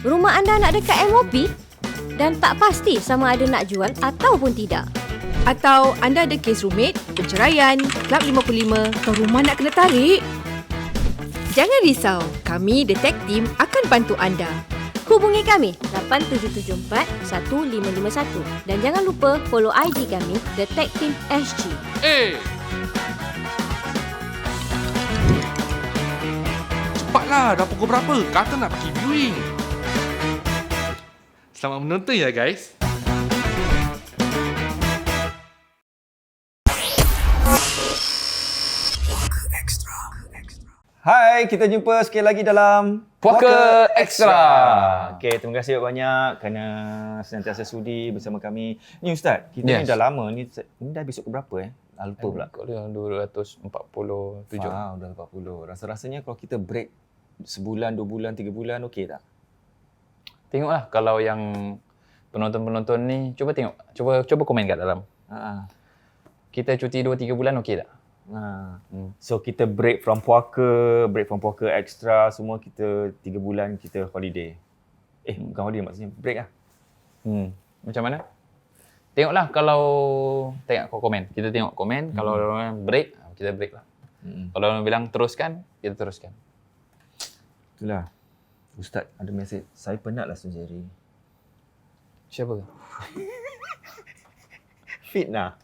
Rumah anda nak dekat MOP dan tak pasti sama ada nak jual ataupun tidak. Atau anda ada kes rumit, perceraian, Kelab 55 atau rumah nak kena tarik? Jangan risau, kami Detect Team akan bantu anda. Hubungi kami 8774-1551 dan jangan lupa follow IG kami Detect Team SG. Cepatlah, dah pukul berapa? Kata nak pergi viewing. Selamat menonton ya guys. Hai, kita jumpa sekali lagi dalam Puaka Extra. Okey, terima kasih banyak kerana senantiasa sudi bersama kami. Ni Ustaz, kita ni Yes. dah lama ni dah episod keberapa Dah lupa pula. Kau yang 247. Wow, dah 40. Rasa-rasanya kalau kita break sebulan, 2 bulan, 3 bulan okey tak? Tengoklah kalau yang penonton-penonton ni cuba tengok, cuba komen kat dalam. Ha. Kita cuti 2-3 bulan okey tak? So kita break from puaka extra semua, kita 3 bulan kita holiday. Bukan holiday, maksudnya break lah. Macam mana? Tengoklah kalau tengok kau komen. Kita tengok komen. Kalau orang break, kita break lah. Kalau orang bilang teruskan, kita teruskan. Itulah. Ustaz ada mesej, saya penatlah sendiri. Siapa? Fitnah.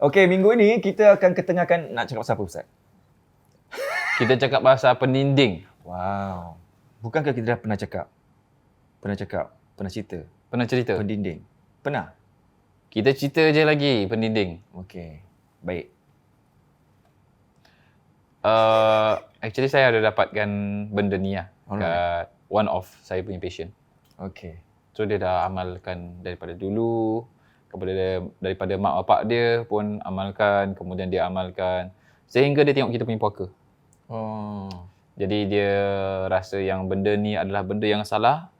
Okey, minggu ini kita akan ketengahkan nak cakap pasal apa Ustaz? Kita cakap pasal pendinding. Wow. Bukankah kita dah pernah cakap? Pernah cerita? Pernah cerita? Pendinding. Pernah? Kita cerita je lagi pendinding. Okey. Baik. Actually saya ada dapatkan benda ni lah kat one of saya punya patient. Okey. So dia dah amalkan daripada dulu, daripada mak bapak dia pun amalkan, kemudian dia amalkan sehingga dia tengok kita punya puaka. Jadi dia rasa yang benda ni adalah benda yang salah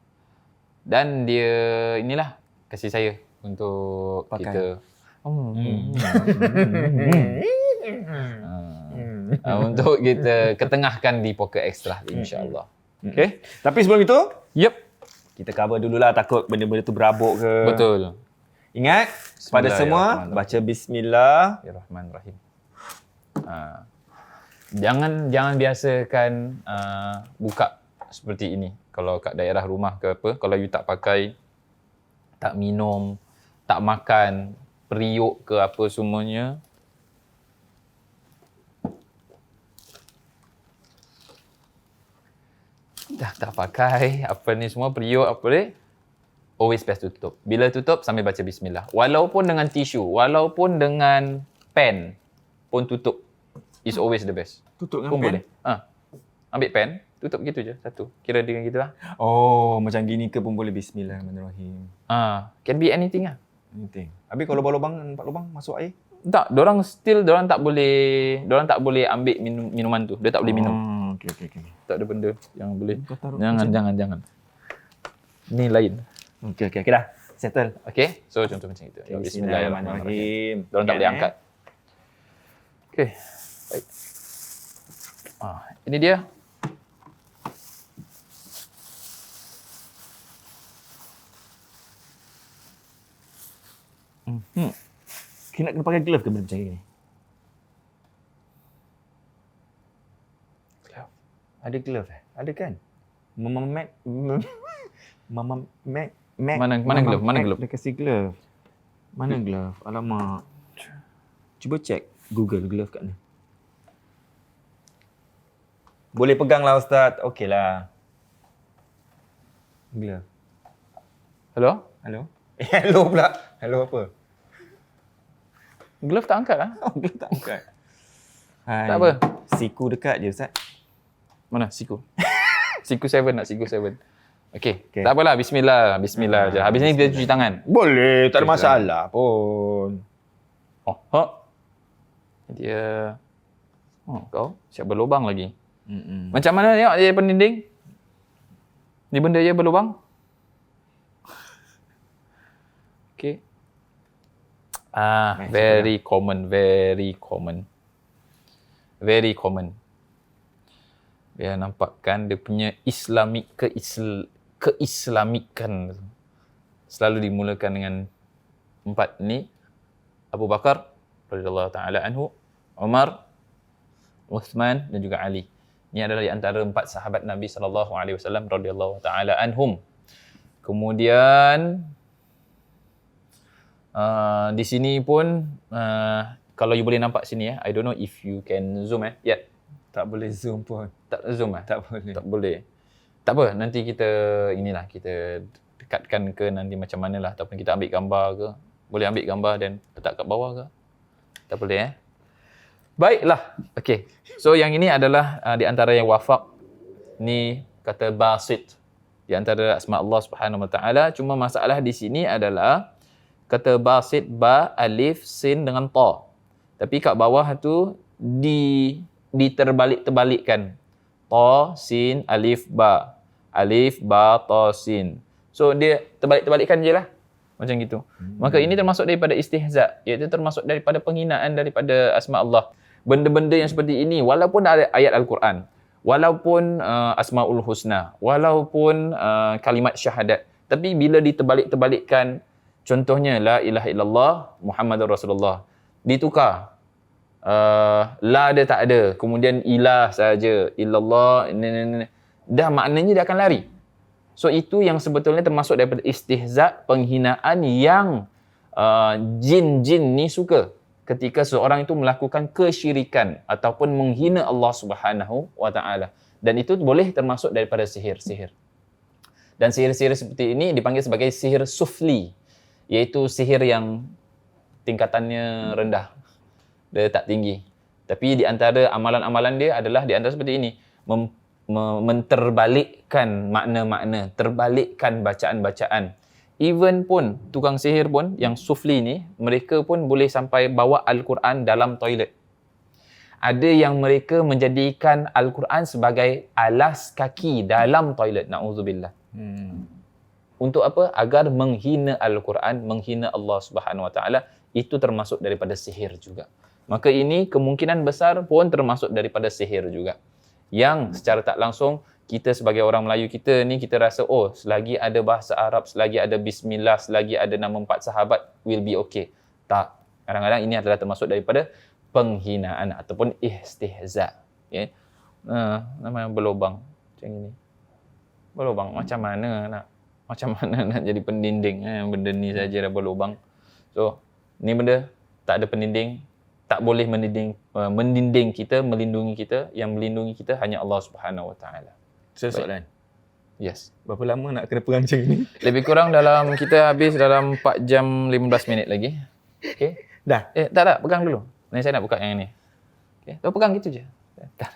dan dia inilah kasih saya untuk pakai. kita untuk kita ketengahkan di puaka extra insya-Allah. Okey. Tapi sebelum itu, Yep. kita cover dululah, takut benda-benda tu berabuk ke. Betul. Ingat, pada semua baca bismillah. Bismillahirrahmanirrahim. Jangan biasakan buka seperti ini. Kalau kat daerah rumah ke apa, kalau you tak pakai, tak minum, tak makan, periuk ke apa semuanya, dah tak pakai, apa ni semua, periuk apa ni, always best tutup. Bila tutup, sambil baca bismillah. Walaupun dengan tisu, walaupun dengan pen pun tutup. Is always the best. Tutup dengan pun pen? boleh. Ambil pen, tutup gitu je, satu. Kira dengan gitu lah. Oh, macam gini ke pun boleh bismillahirrahmanirrahim. Can be anything lah. Anything. Habis kalau lubang, 4 lubang masuk air? Tak, dorang tak boleh ambil minuman tu. Dia tak boleh minum. Okey. Tak ada benda yang boleh. Kau taruh Jangan. Ni lain. Okey dah. Settle. Okay, so contoh macam itu. Bismillahirrahmanirrahim. Dorang tak boleh angkat. Okay, baik. Ini dia. Kena pakai glove ke benda macam ni? Ada glove Ada kan? Mama Mac. Mana glove? Dia kasi glove. Mana glove? Alamak. Cuba check Google glove kat mana. Boleh pegang lah Ustaz. Okey lah. Glove. Hello? Hello pula. Hello apa? Glove tak angkat lah. Glove tak angkat. Hai. Tak apa. Siku dekat je Ustaz. Mana siku? Siku 7 nak siku 7. Okey. Tak apalah, bismillah je. Habis ni kita cuci tangan. Boleh, tak ada masalah pun. Dia kau siap berlubang lagi. Macam mana tengok dia pendinding? Ni benda dia berlubang. Okey. Very common. Dia nampakkan dia punya keislamikan selalu dimulakan dengan 4 ni. Abu Bakar radhiyallahu taala anhu, Umar, Uthman dan juga Ali. Ini adalah di antara 4 sahabat Nabi sallallahu alaihi wasallam radhiyallahu taala anhum. Kemudian di sini pun kalau you boleh nampak sini I don't know if you can zoom yet. Tak boleh zoom pun. Tak zoom Tak boleh. Tak boleh. Tak apa, nanti kita kita dekatkan ke nanti macam mana lah, ataupun kita ambil gambar ke. Boleh ambil gambar dan letak kat bawah ke? Tak boleh Baiklah. Okey. So yang ini adalah di antara yang wafak. Ni kata basit. Di antara asma Allah Subhanahu Wa Taala. Cuma masalah di sini adalah kata basit, ba, alif, sin dengan ta. Tapi kat bawah tu diterbalik-terbalikkan. Ta, sin, alif, ba. Alif, ba, ta, sin. So dia terbalik-terbalikkan je lah. Macam gitu. Maka ini termasuk daripada istihza. Iaitu termasuk daripada penghinaan daripada asma Allah. Benda-benda yang seperti ini, walaupun ada ayat Al-Quran, walaupun Asma'ul Husna, walaupun kalimat syahadat, tapi bila diterbalik-terbalikkan, contohnya la ilaha illallah Muhammadur Rasulullah, ditukar. La dia tak ada, kemudian ilah saja, illallah, dah maknanya dia akan lari. So itu yang sebetulnya termasuk daripada istihza, penghinaan yang jin-jin ni suka ketika seorang itu melakukan kesyirikan ataupun menghina Allah Subhanahu Wa Taala. Dan itu boleh termasuk daripada sihir-sihir. Dan sihir-sihir seperti ini dipanggil sebagai sihir sufli, iaitu sihir yang tingkatannya rendah. Dia tak tinggi. Tapi di antara amalan-amalan dia adalah di antara seperti ini, menterbalikkan makna-makna, terbalikkan bacaan-bacaan. Even pun tukang sihir pun yang sufli ni, mereka pun boleh sampai bawa Al-Quran dalam toilet. Ada yang mereka menjadikan Al-Quran sebagai alas kaki dalam toilet. Na'udzubillah. Untuk apa? Agar menghina Al-Quran, menghina Allah Subhanahu Wa Taala. Itu termasuk daripada sihir juga. Maka ini kemungkinan besar pun termasuk daripada sihir juga. Yang secara tak langsung, kita sebagai orang Melayu kita ni, kita rasa, oh, selagi ada bahasa Arab, selagi ada bismillah, selagi ada nama 4 sahabat, will be okay. Tak. Kadang-kadang ini adalah termasuk daripada penghinaan ataupun istihza. Okay? Namanya berlubang. Macam ini. Berlubang. Macam mana nak jadi pendinding? Benda ni saja dah berlubang. So, ni benda tak ada pendinding. Tak boleh mendinding kita, melindungi kita. Yang melindungi kita hanya Allah Subhanahu Wa Taala. Soalan. Yes. Berapa lama nak kena pegang macam ni? Lebih kurang kita habis dalam 4 jam 15 minit lagi. Okey. Dah. Tak, pegang dulu. Ni saya nak buka yang ni. Okey. Tu pegang gitu je. Tak.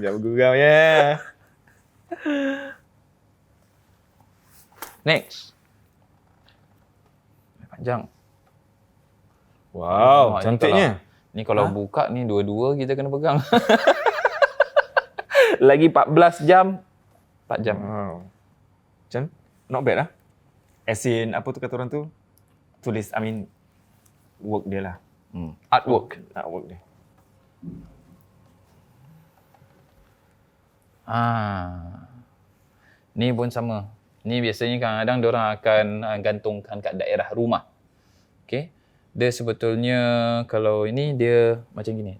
Jangan bergurau ya. Next. Panjang. Wow, cantiknya. Ni kalau buka ni dua-dua kita kena pegang. Lagi 14 jam. 4 jam. Wow. Macam not bad lah. As in, apa tu kata orang tu? Tulis, work dia lah. Artwork. Artwork dia. Ni pun sama. Ni biasanya kadang-kadang diorang akan gantungkan kat daerah rumah. Okey. Dia sebetulnya kalau ini dia macam gini.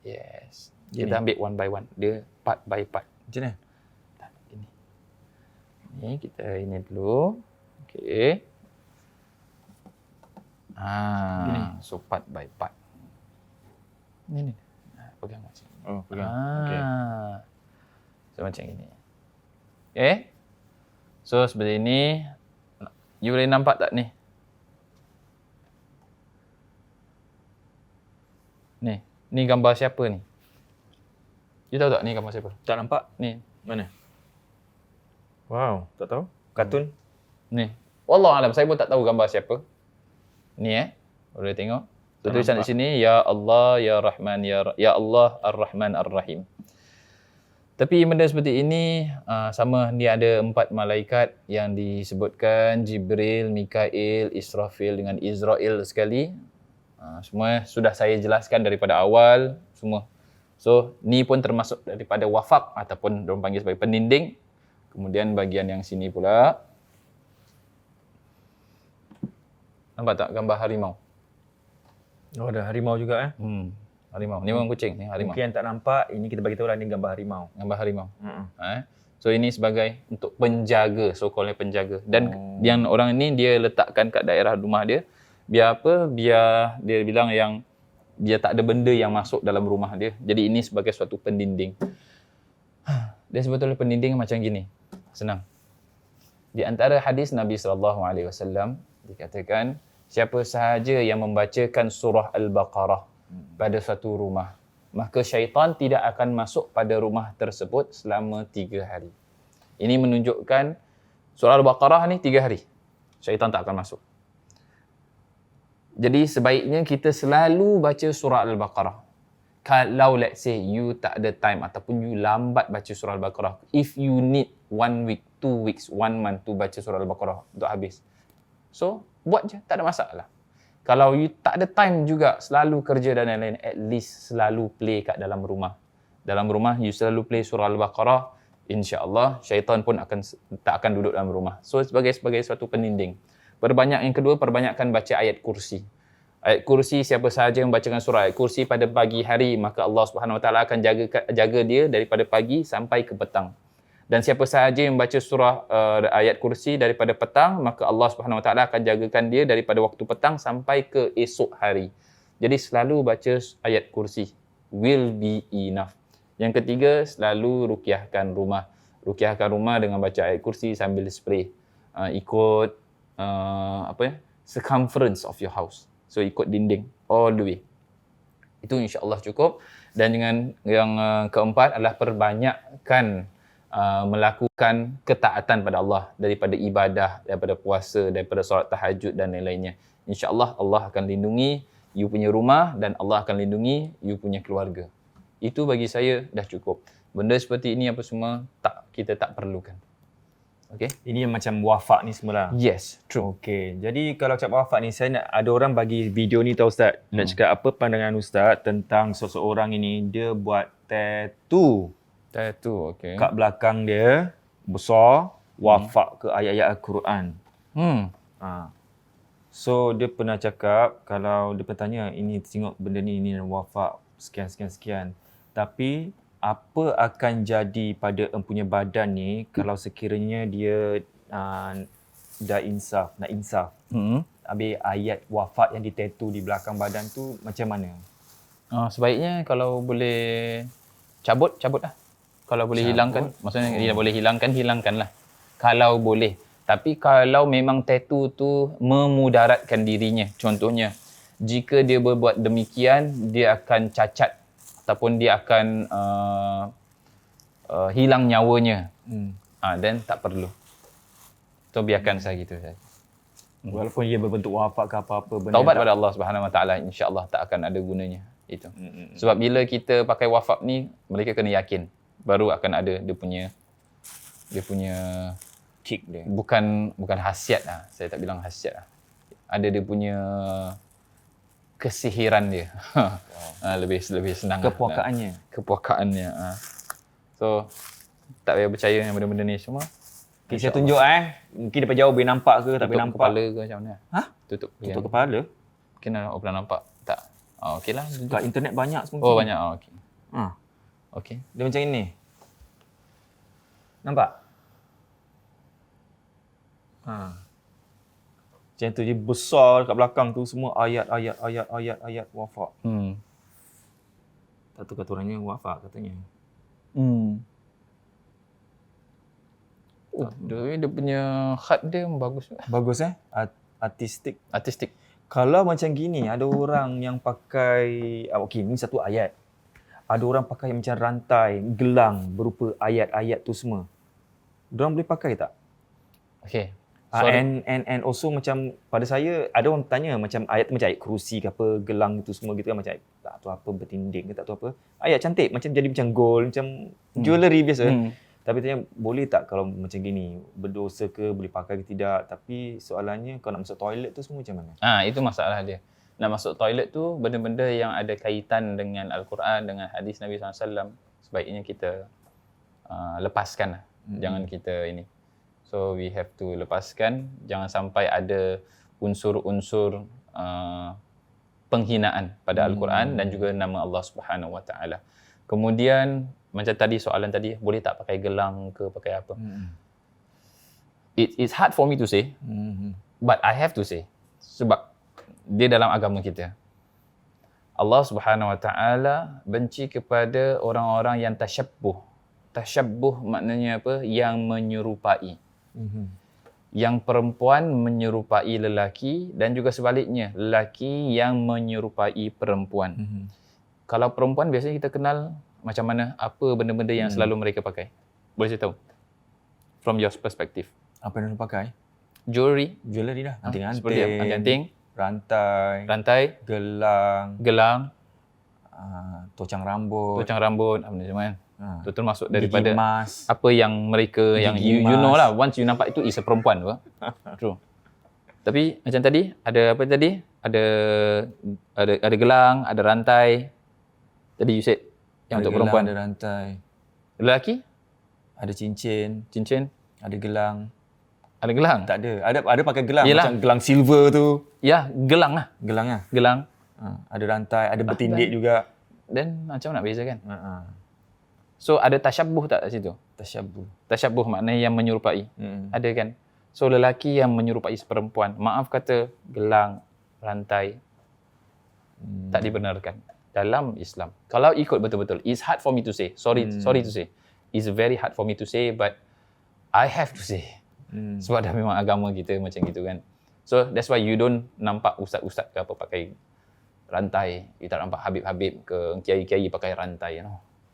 Yes. Kita ambil one by one. Dia part by part. Macam mana? Ini. Ni kita ini dulu. Okey. So part by part. Ni. Pegang macam ni. Oh, pegang. Okey. So macam ini. Okey. So seperti ini. You boleh nampak tak ni? Ni gambar siapa ni? You tahu tak ni gambar siapa? Tak nampak? Ni. Mana? Wow, tak tahu. Kartun? Ni. Wallahualam, saya pun tak tahu gambar siapa. Ni boleh tengok. Tulisan di sini, Ya Allah, Ya Rahman, Ya Allah, Ar-Rahman, Ar-Rahim. Tapi benda seperti ini, sama dia ada 4 malaikat yang disebutkan, Jibril, Mikail, Israfil dengan Israel sekali. Semua sudah saya jelaskan daripada awal semua. So, ni pun termasuk daripada wafak ataupun diorang panggil sebagai pendinding. Kemudian bahagian yang sini pula. Nampak tak gambar harimau? Oh, ada harimau juga Harimau. Ni memang kucing, ni harimau. Mungkin yang tak nampak, ini kita bagi tahu lah ni gambar harimau. Gambar harimau. So ini sebagai untuk penjaga, so-called penjaga. Dan yang orang ni dia letakkan kat daerah rumah dia. Biar apa? Biar dia bilang yang dia tak ada benda yang masuk dalam rumah dia. Jadi ini sebagai suatu pendinding. Dia sebetulnya pendinding macam gini. Senang. Di antara hadis Nabi SAW dikatakan, siapa sahaja yang membacakan surah Al-Baqarah pada suatu rumah, maka syaitan tidak akan masuk pada rumah tersebut selama 3 hari. Ini menunjukkan surah Al-Baqarah ni 3 hari. Syaitan tak akan masuk. Jadi sebaiknya kita selalu baca surah Al-Baqarah. Kalau let's say you tak ada time ataupun you lambat baca surah Al-Baqarah, if you need 1 week, 2 weeks, 1 month to baca surah Al-Baqarah untuk habis. So, buat je, tak ada masalah. Kalau you tak ada time juga, selalu kerja dan lain-lain, at least selalu play kat dalam rumah. Dalam rumah, you selalu play surah Al-Baqarah, insya-Allah syaitan pun tak akan duduk dalam rumah. So, sebagai suatu pendinding. Yang kedua, perbanyakkan baca ayat kursi. Ayat kursi, siapa sahaja yang membacakan surah ayat kursi pada pagi hari, maka Allah Subhanahu Wa Taala akan jaga dia daripada pagi sampai ke petang. Dan siapa sahaja yang baca surah ayat kursi daripada petang, maka Allah Subhanahu Wa Taala akan jagakan dia daripada waktu petang sampai ke esok hari. Jadi selalu baca ayat kursi. Will be enough. Yang ketiga, selalu ruqyahkan rumah. Ruqyahkan rumah dengan baca ayat kursi sambil spray. Ikut circumference of your house. So ikut dinding all the way. Itu insya-Allah cukup. Dan dengan yang keempat adalah perbanyakkan melakukan ketaatan pada Allah, daripada ibadah, daripada puasa, daripada solat tahajud dan lain-lainnya. InsyaAllah Allah akan lindungi you punya rumah dan Allah akan lindungi you punya keluarga. Itu bagi saya dah cukup. Benda seperti ini apa semua kita tak perlukan. Okay? Ini yang macam wafak ni semua lah. Yes, true. Okay, jadi kalau cakap wafak ni, saya nak ada orang bagi video ni tahu Ustaz. Nak cakap apa pandangan Ustaz tentang seseorang ini, dia buat tattoo. Tattoo, okay. Kat belakang dia besar wafak ke ayat-ayat Al-Quran. So dia pernah cakap, kalau dia pernah tanya, ini tengok benda ni wafak sekian. Tapi apa akan jadi pada empunya badan ni kalau sekiranya dia dah nak insaf. Habis ayat wafat yang ditattoo di belakang badan tu macam mana? Sebaiknya kalau boleh cabut lah. Kalau boleh hilangkan, maksudnya dia boleh hilangkanlah. Kalau boleh. Tapi kalau memang tattoo tu memudaratkan dirinya, contohnya, jika dia berbuat demikian, dia akan cacat ataupun dia akan hilang nyawanya. Dan tak perlu. So biarkan saya gitu saja. Walaupun ia berbentuk wafat ke apa-apa benda. Taubat pada Allah Subhanahu Wa Taala, insya-Allah tak akan ada gunanya itu. Sebab bila kita pakai wafat ni, mereka kena yakin baru akan ada dia punya kick dia. Bukan khasiat lah. Saya tak bilang khasiat lah. Ada dia punya kesihiran dia. Lebih senang. Kepuakaannya. So tak payah percaya yang benda-benda ni semua. Okay, saya tunjuk mungkin daripada jauh boleh nampak ke, tak boleh nampak. Tutup kepala ke macam mana? Tutup kepala? Mungkin pernah nampak. Tak. Okeylah. Kat internet banyak semua. Oh, banyak. Okey. Okey. Dia macam ini. Nampak? Macam tu dia besar kat belakang tu semua ayat wafak. Tak tahu kata orangnya wafak katanya. Dia punya khat dia bagus. Bagus artistik. Kalau macam gini, ada orang yang pakai, okey, ni satu ayat. Ada orang pakai macam rantai, gelang berupa ayat-ayat tu semua. Diorang boleh pakai tak? Okey. And also macam pada saya, ada orang tanya macam ayat tu macam ayat kerusi ke apa, gelang tu semua gitu kan, macam tak tahu apa, bertinding ke tak tahu apa. Ayat cantik, macam jadi macam gold, macam jewellery biasa. Tapi tanya, boleh tak kalau macam gini? Berdosa ke, boleh pakai ke tidak? Tapi soalannya, kalau nak masuk toilet tu semua macam mana? Itu masalah dia. nak masuk toilet tu benda-benda yang ada kaitan dengan Al-Quran, dengan hadis Nabi SAW, sebaiknya kita lepaskan lah. Jangan kita ini. So we have to lepaskan, jangan sampai ada unsur-unsur penghinaan pada Al-Quran dan juga nama Allah Subhanahu Wa Taala. Kemudian macam tadi soalan tadi, boleh tak pakai gelang ke pakai apa? It's hard for me to say, but I have to say, sebab dia dalam agama kita. Allah Subhanahu Wa Taala benci kepada orang-orang yang tasyabbuh. Tasyabbuh maknanya apa? Yang menyerupai. Yang perempuan menyerupai lelaki dan juga sebaliknya, lelaki yang menyerupai perempuan. Kalau perempuan biasanya kita kenal macam mana, apa benda-benda yang selalu mereka pakai. Boleh saya tahu? From your perspective. Apa yang dia pakai? Jewelry. Jewelry dah. Seperti anting, rantai, gelang, tocang rambut, apa macam mana. Itu termasuk daripada gigi emas. Apa yang mereka, yang you know lah, once you nampak itu is a perempuan apa. True. Tapi macam tadi, ada apa tadi? Ada gelang, ada rantai. Tadi you said yang ada untuk perempuan. Ada rantai. Lelaki? Ada cincin, ada gelang. Ada gelang? Tak ada. Ada pakai gelang. Yelah. Macam gelang silver tu. Ya, gelang lah. Gelang lah. Gelang. Ada rantai, ada bertindik juga. Dan macam nak bezakan? So ada tasyabuh tak kat situ? Tasyabuh maknanya yang menyerupai. Ada kan? So lelaki yang menyerupai perempuan, maaf kata gelang, rantai, tak dibenarkan dalam Islam. Kalau ikut betul-betul, it's hard for me to say. Sorry to say. It's very hard for me to say, but I have to say. Sebab dah memang agama kita macam gitu kan. So that's why you don't nampak ustaz-ustaz ke apa pakai rantai. You tak nampak habib-habib ke kiai-kiai pakai rantai.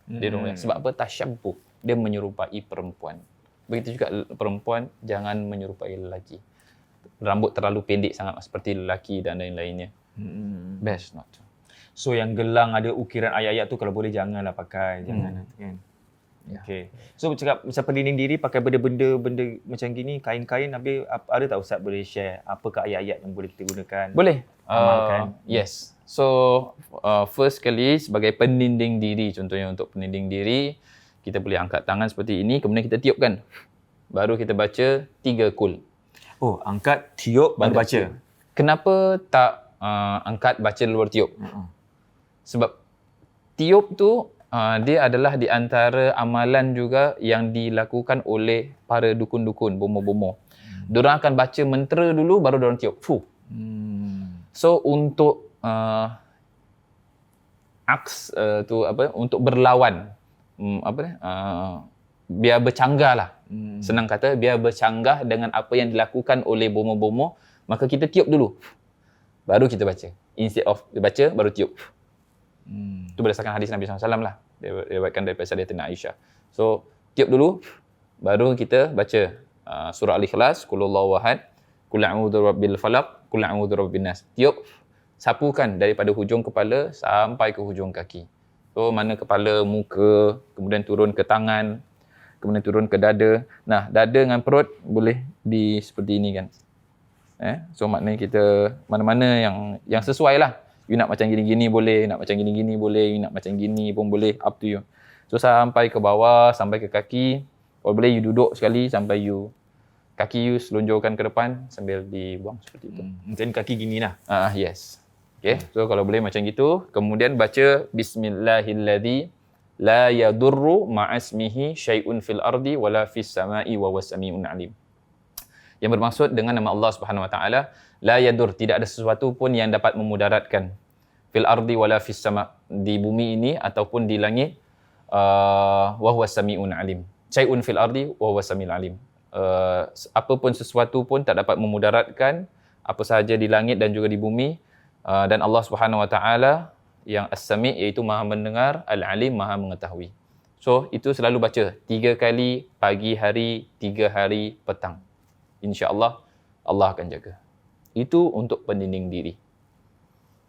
Dia sebab apa? Tasyabbuh. Dia menyerupai perempuan. Begitu juga perempuan jangan menyerupai lelaki. Rambut terlalu pendek sangat seperti lelaki dan lain-lainnya. Best not to. So yang gelang ada ukiran ayat-ayat tu kalau boleh janganlah pakai. Jangan kan. Ya. Okay. So cakap macam pelindung diri pakai benda macam gini, kain-kain, habis ada tak Ustaz boleh share apakah ayat-ayat yang boleh kita gunakan? Boleh. Amalkan. Yes. So first kali sebagai peninding diri, contohnya untuk peninding diri, kita boleh angkat tangan seperti ini, kemudian kita tiupkan. Baru kita baca 3 kul. Oh, angkat, tiup, baru baca. Kenapa tak angkat, baca luar tiup? Sebab tiup tu dia adalah di antara amalan juga yang dilakukan oleh para dukun-dukun, bomoh-bomoh. Diorang akan baca mentera dulu, baru diorang tiup. Fuh. So untuk untuk berlawan, biar bercanggah lah. Senang kata, biar bercanggah dengan apa yang dilakukan oleh bomoh-bomoh, maka kita tiup dulu. Baru kita baca. Instead of baca, baru tiup. Itu berdasarkan hadis Nabi SAW lah. Diriwayatkan daripada Sayyidatina Aisyah. So, tiup dulu, baru kita baca surah Al-Ikhlas, Qul huwallahu ahad, Qul a'udzu birabbil falaq, Qul a'udzu birabbin nas. Tiup, sapukan daripada hujung kepala sampai ke hujung kaki. So, mana kepala, muka, kemudian turun ke tangan, kemudian turun ke dada. Nah, dada dengan perut boleh seperti ini kan. So, maknanya kita mana-mana yang sesuai lah. You nak macam gini-gini boleh, nak macam gini-gini boleh, you nak macam gini pun boleh, up to you. So sampai ke bawah, sampai ke kaki. Kalau boleh you duduk sekali sampai kaki you selonjorkan ke depan sambil dibuang seperti itu. Macam kaki gini lah. Yes. Okay, so kalau boleh macam gitu. Kemudian baca Bismillahilladzi la yadurru ma'asmihi syai'un fil ardi wala fis sama'i wa huwas sami'un alim. Yang bermaksud dengan nama Allah Subhanahu Wa Taala, la yadur, tidak ada sesuatu pun yang dapat memudaratkan fil ardi wala fis sama, di bumi ini ataupun di langit, wa huwas samiun alim. Syai'un fil ardi wa huwas samiul alim. Apa pun sesuatu pun tak dapat memudaratkan apa sahaja di langit dan juga di bumi, dan Allah Subhanahu Wa Taala yang as-sami', iaitu Maha mendengar, al-alim, Maha mengetahui. So itu selalu baca 3 kali pagi hari, 3 hari petang. InsyaAllah Allah akan jaga. Itu untuk pendinding diri.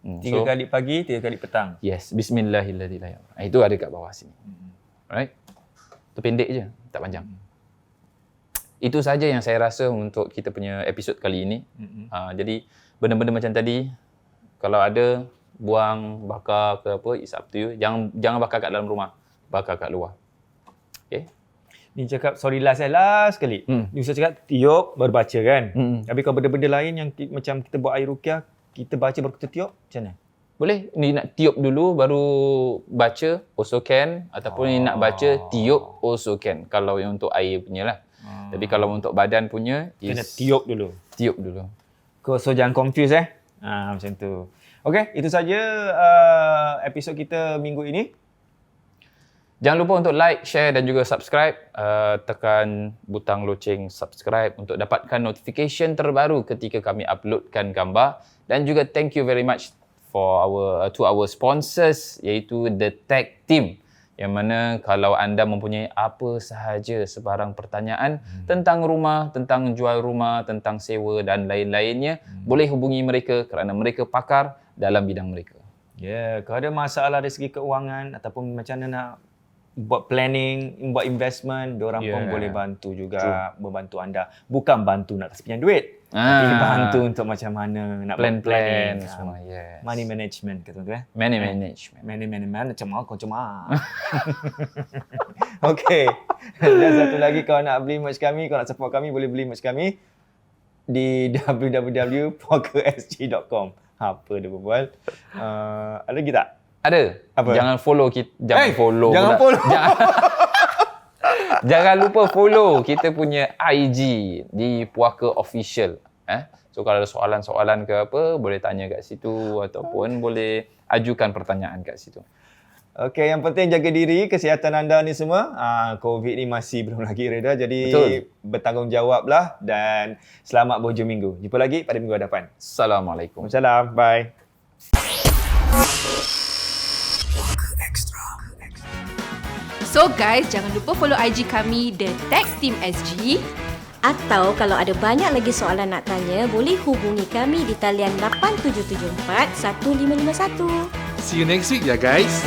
3 kali pagi, 3 kali petang. Yes. Bismillahirrahmanirrahim. Itu ada kat bawah sini. Alright. Itu pendek je. Tak panjang. Itu saja yang saya rasa untuk kita punya episod kali ini. Jadi, benda-benda macam tadi, Kalau ada, buang, bakar ke apa, it's up to you. Jangan bakar kat dalam rumah. Bakar kat luar. Okay? Ni cakap, sorry last sekali. Ni Ustaz cakap, tiup baru baca kan. Habis kalau benda-benda lain yang macam kita buat air ruqyah, kita baca baru kita tiup, macam mana? Boleh, ni nak tiup dulu baru baca, also can. Ataupun ni nak baca, tiup, also can. Kalau yang untuk air punya lah. Tapi kalau untuk badan punya, Kena tiup dulu. Tiup dulu. So jangan confuse macam tu. Okay, itu saja episod kita minggu ini. Jangan lupa untuk like, share dan juga subscribe. Tekan butang loceng subscribe untuk dapatkan notification terbaru ketika kami uploadkan gambar. Dan juga thank you very much to our sponsors, iaitu The Tech Team. Yang mana kalau anda mempunyai apa sahaja sebarang pertanyaan tentang rumah, tentang jual rumah, tentang sewa dan lain-lainnya, boleh hubungi mereka kerana mereka pakar dalam bidang mereka. Kalau ada masalah dari segi keuangan ataupun macam mana nak buat planning, buat investment, diorang pun boleh bantu juga, membantu anda. Bukan bantu nak kasi pinjam duit, tapi bantu untuk macam mana nak plan semua. Yes. Money management kata tu Money management. Management macam Okay. Dan satu lagi, kalau nak beli merch kami, kalau nak support kami, boleh beli merch kami di www.pokersg.com. Apa dia berbual? Ada lagi tak? Ada. Apa? Jangan follow kita. Jangan follow. Jangan lupa follow kita punya IG di Puaka Official. So kalau ada soalan-soalan ke apa, boleh tanya kat situ ataupun boleh ajukan pertanyaan kat situ. Okey, yang penting jaga diri, kesihatan anda ni semua. COVID ni masih belum lagi reda, jadi bertanggungjawablah dan selamat berhujung minggu. Jumpa lagi pada minggu hadapan. Assalamualaikum. Waalaikumsalam. Bye. So guys, jangan lupa follow IG kami The Tech Team SG. Atau kalau ada banyak lagi soalan nak tanya, boleh hubungi kami di talian 8774 1551. See you next week ya guys.